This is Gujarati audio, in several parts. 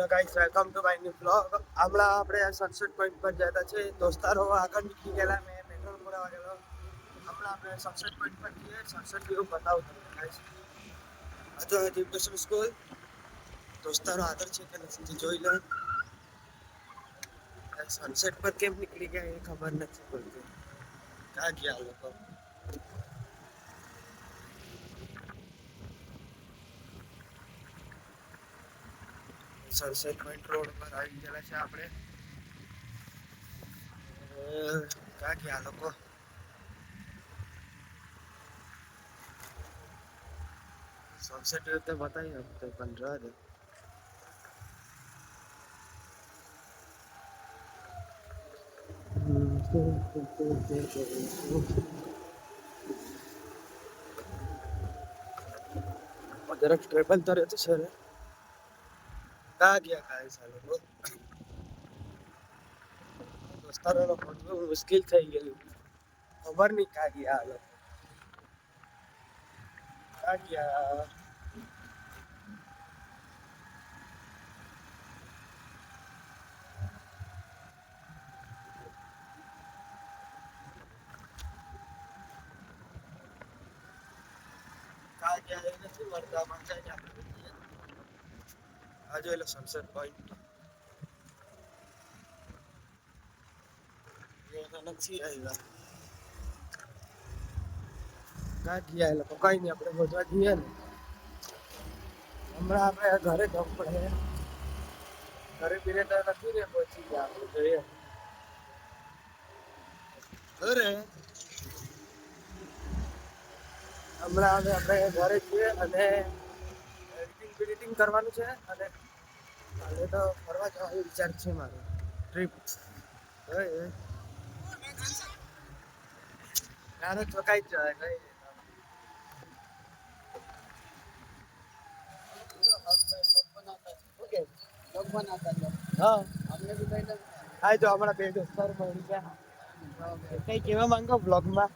Hello guys, welcome to my new blog. હમણાં આપણે સનસેટ પોઈન્ટ પર જતા છે. દોસ્તારો આગળ નીકળી ગયેલા, મેં પેટ્રોલ પુરાવા ગયેલો. હમણાં આપણે સનસેટ પોઈન્ટ પર જઈએ, સનસેટ વ્યૂ બતાવું તમને ગાઈસ. આ જો એજ્યુકેશન સ્કૂલ. દોસ્તારો આગળ છે કે નથી જોઈ લો. સનસેટ પર કેમ નીકળી ગયા એ ખબર નથી પડતી. ક્યાં ગયા લોકો? સનસેટ પોઈન્ટ રોડ પર આવી ગયેલા છે આપણે. ક્યાં ગયા લોકો? સનસેટ રીતે બતાવી આપતો પણ રહ દે. જરાક ટ્રેબલ તો રહેતું છે ને. ક્યાં ગયા ગાઈસ આ લોકો? દોસ્તારોનો પકડવું મુશ્કેલ થઈ ગયું. ખબર નહીં ક્યાં ગયા આ લોકો. ક્યાં ગયા? ક્યાં ગયા એ નથી મળતા, પણ કઈ આપણે જઈએ. આ જોઈ લો સનસેટ પોઈન્ટ. નથી આવ્યા. ક્યાં ગયા એ લોકો? કઈ નહીં, આપણે ગોતવા જઈએ ને. હમણાં આપણે ઘરે જવું પડે. ઘરે પીરે તો નથી ને પહોંચી ગયા આપણે જોઈએ. અરે હમણાં હવે આપણે ઘરે જઈએ અને એડિટિંગ કરવાનું છે. અને કાલે તો ફરવા જવાનો વિચાર છે મારો. ટ્રીપ નાનો ચોકાઈ જ જાય કઈ. હા, હા જો હમણાં બે દોસ્તારો મળી ગયા. કઈ કેવા માંગો બ્લોગમાં?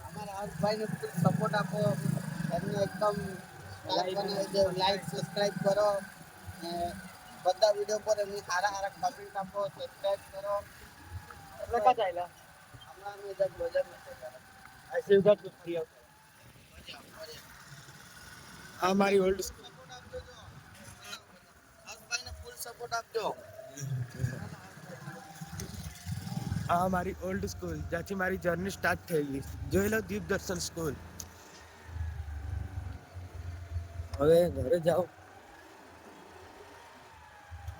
અમારા હર્ષભાઈને સપોર્ટ આપો, એમને એકદમ લાઈક સબસ્ક્રાઇબ કરો ને બધા વિડીયો પર એમને સારા કમેન્ટ આપો, સબસ્ક્રાઇબ કરો. એટલે ક્યાં ચાલ્યા? હમણાં અમે જગ બજારમાં છે. આ શિવગઢ ફરી આવતા. આ મારી ઓલ્ડ સપોર્ટ આપજો, જો હર્ષભાઈને ફૂલ સપોર્ટ આપજો. આ મારી ઓલ્ડ સ્કૂલ, જ્યાંથી મારી જર્ની સ્ટાર્ટ થયેલી. જોઈ લો દીપ દર્શન સ્કૂલ. હવે ઘરે જાઓ.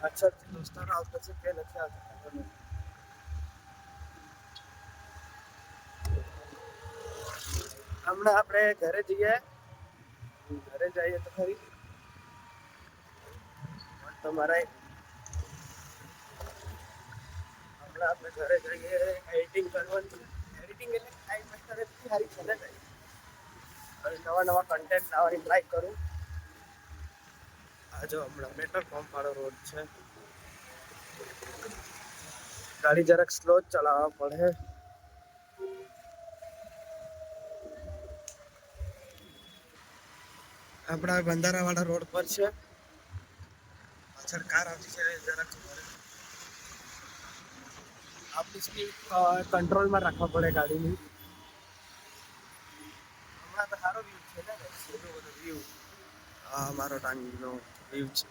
પાછળથી દોસ્તારો આવતા છે કે નથી આવતા. હમણાં આપણે ઘરે જઈએ. ઘરે જઈએ તો ખરી. તમારા હમણાં આપણે ઘરે જઈએ, એડિટિંગ કરવાનું. એડિટિંગ એટલે ટાઈમ વેસ્ટ નથી સારી છે ને. નવા કન્ટેન્ટ લાવવાની ટ્રાય કરું. આ જો હમણાં પેટ્રોલ પંપ વાળો રોડ છે. ગાડી જરાક સ્લો જ ચલાવવા પડે. આપણા બંધારા વાળા રોડ પર છે. પાછળ કાર આવતી છે જરાક. આપણી સ્પીડ કંટ્રોલમાં રાખવા પડે ગાડીની. હમણાં તો સારો વ્યૂ છે ને, એટલો બધો વ્યૂ. આ મારો ટાંગીનો વ્યૂ છે.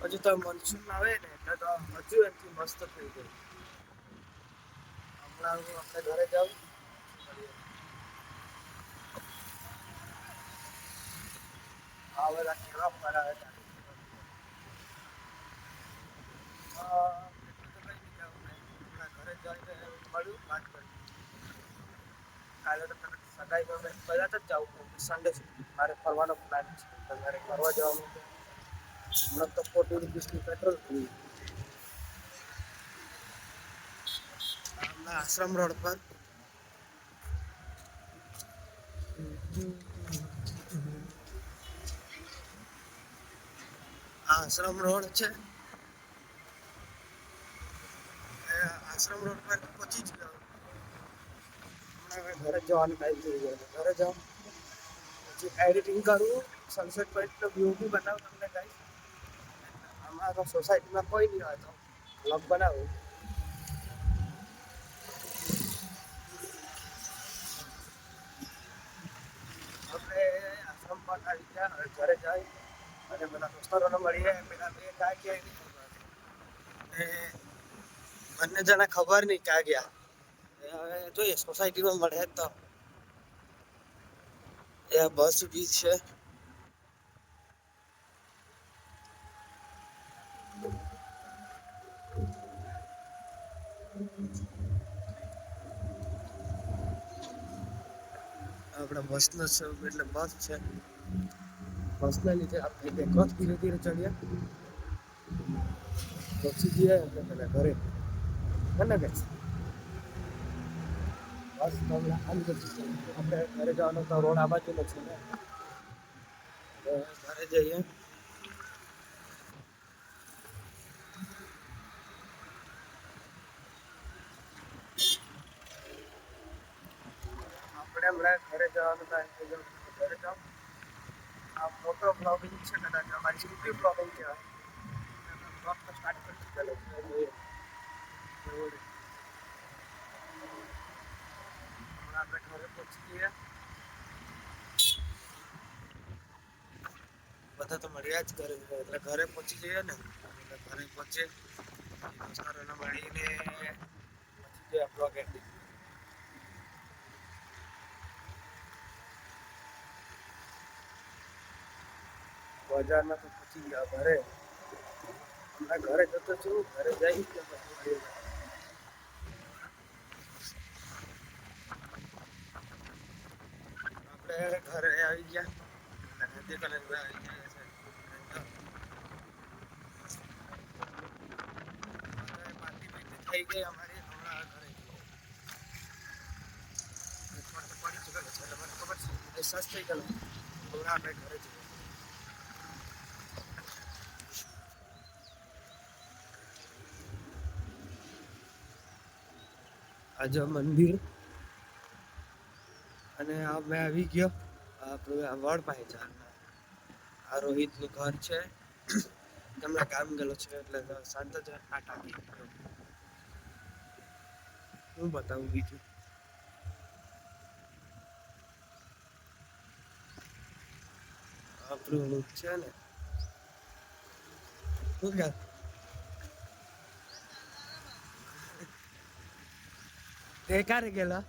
હજુ તો મોન્સૂન આવે ને એટલે તો હજુ એથી મસ્ત થઈ જાય. હમણાં હું આપણે ઘરે જાઉં. આ બધા કેવા ફરાવે છે. ઘરે જઈને મળ્યું વાત કરી. કાલે તો સગાઈમાં કદાચ જ જાઉં સન્ડે સુધી. મારે ફરવાનો પ્લાન છે. તમારે ફરવા જવાનું છે. હમણાં તો 40 રૂપિસનું પેટ્રોલ થયું. હમણાં આશ્રમ રોડ પર. આ આશ્રમ રોડ છે. આશ્રમ રોડ પર પહોંચી જ ગયો. હમણાં ઘરે જવાનું ટાઈમ થઈ ગયો. ઘરે જાઉં પછી એડિટિંગ કરું. સનસેટ પોઈન્ટનો વ્યૂ બી બતાવું તમને ગાઈસ. અમારા સોસાયટીમાં કોઈ નહીં હોય તો બ્લોગ બનાવું. આપણે આશ્રમ પર આવી ગયા, હવે ઘરે જાય અને બધા દોસ્તારોને મળીએ. પેલા બે ક્યાં ગયા એની ખબર. ને બંને જણા ખબર નહીં ક્યાં ગયા. હવે જોઈએ સોસાયટીમાં મળે તો. એ બસ ઊભી છે. આપણા બસનો છે એટલે બસ છે. બસના લીધે આપણે બેકરોસ ધીરે ધીરે ચડીએ. પહોંચી જઈએ એટલે પેલા ઘરે બને કે બસ તો હમણાં આવી જશે. આપણે ઘરે જવાનો તો રોડ આ બાજુનો છે ને, ઘરે જઈએ. આપણે હમણાં ઘરે જવાનું થાય તો ઘરે જાઓ. આ મોટો બ્લોગિંગ છે, કદાચ અમારી યુટ્યુબ બ્લોગિંગ કહેવાય. બ્લોગ તો સ્ટાર્ટ કરી દીધેલો છે. હમણાં આપણે ઘરે પહોંચી જઈએ. બધા તો મળ્યા જ કરે એટલે ઘરે પહોંચી જઈએ ને. એટલે ઘરે પહોંચે દોસ્તારોને મળીને પછી જઈએ બ્લોગ એડિટ. બજારમાં તો પહોંચી ગયા ઘરે. હમણાં ઘરે જતો છું, ઘરે જઈ આપણે ઘરે આવી ગયા. નદી કલર આવી ગયા છે. પાર્ટી થઈ ગઈ અમારી. હમણાં ઘરે પડી ચૂકેલો છે એટલે મને ખબર છે અહેસાસ થઈ ગયેલો. હમણાં આપણે ઘરે જઈએ. આજે મંદિર અને આ મેં આવી ગયો આપણે આ વડ પાસે છે. આ રોહિતનું ઘર છે. હમણાં કામ ગયેલો છે એટલે શાંત જ આ ટાંકી. હું બતાવું બીજું. આપણું છે ને શું કે તે ક્યારે ગયેલા?